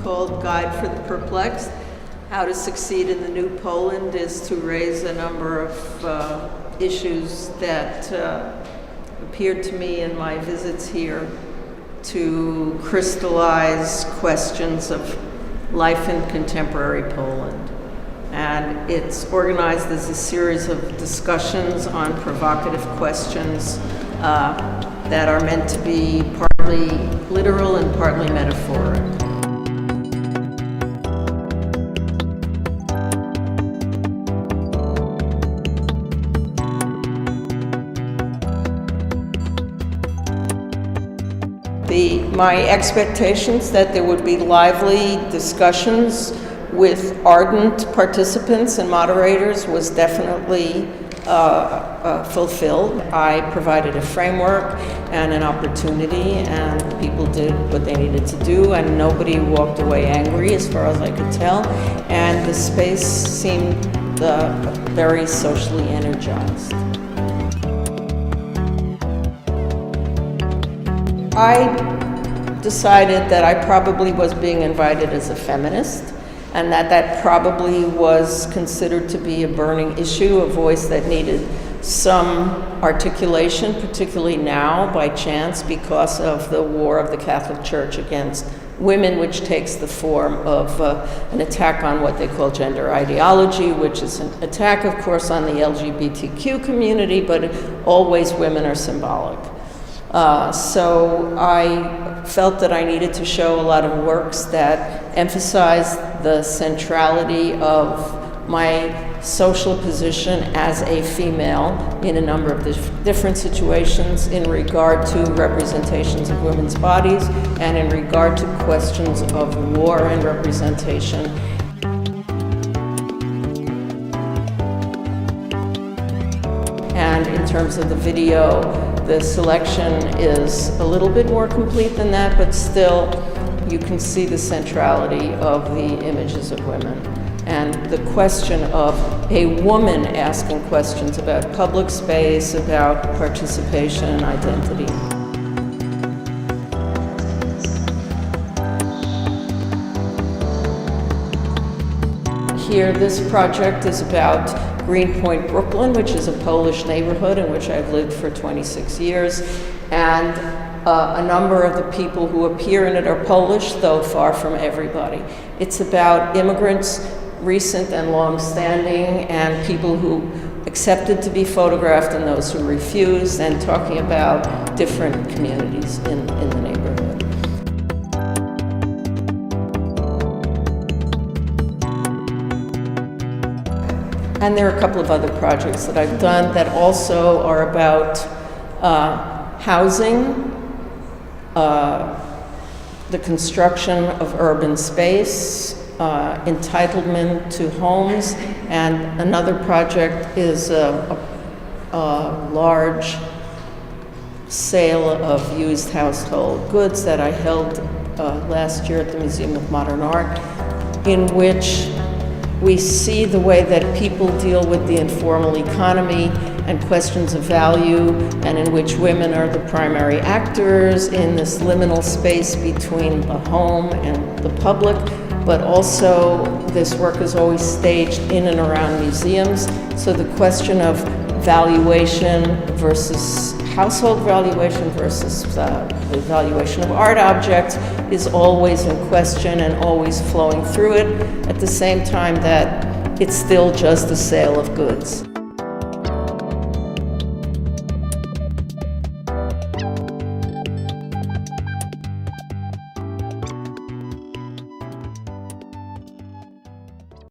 called Guide for the Perplexed. How to Succeed in the New Poland is to raise a number of issues that appeared to me in my visits here to crystallize questions of life in contemporary Poland. And it's organized as a series of discussions on provocative questions that are meant to be partly literal and partly metaphoric. My expectations that there would be lively discussions with ardent participants and moderators was definitely fulfilled. I provided a framework and an opportunity, and people did what they needed to do, and nobody walked away angry as far as I could tell, and the space seemed very socially energized. I decided that I probably was being invited as a feminist, and that probably was considered to be a burning issue, a voice that needed some articulation, particularly now by chance because of the war of the Catholic Church against women, which takes the form of an attack on what they call gender ideology, which is an attack, of course, on the LGBTQ community, but always women are symbolic. So I felt that I needed to show a lot of works that emphasized the centrality of my social position as a female in a number of different situations in regard to representations of women's bodies and in regard to questions of war and representation. And in terms of the video, the selection is a little bit more complete than that, but still you can see the centrality of the images of women. And the question of a woman asking questions about public space, about participation and identity. Here, this project is about Greenpoint, Brooklyn, which is a Polish neighborhood in which I've lived for 26 years. And a number of the people who appear in it are Polish, though far from everybody. It's about immigrants, recent and long-standing, and people who accepted to be photographed and those who refused, and talking about different communities in the neighborhood. And there are a couple of other projects that I've done that also are about housing, the construction of urban space, entitlement to homes, and another project is a large sale of used household goods that I held last year at the Museum of Modern Art, in which we see the way that people deal with the informal economy and questions of value, and in which women are the primary actors in this liminal space between the home and the public. But also, this work is always staged in and around museums. So the question of valuation versus household valuation versus the valuation of art objects is always in question and always flowing through it, at the same time that it's still just a sale of goods.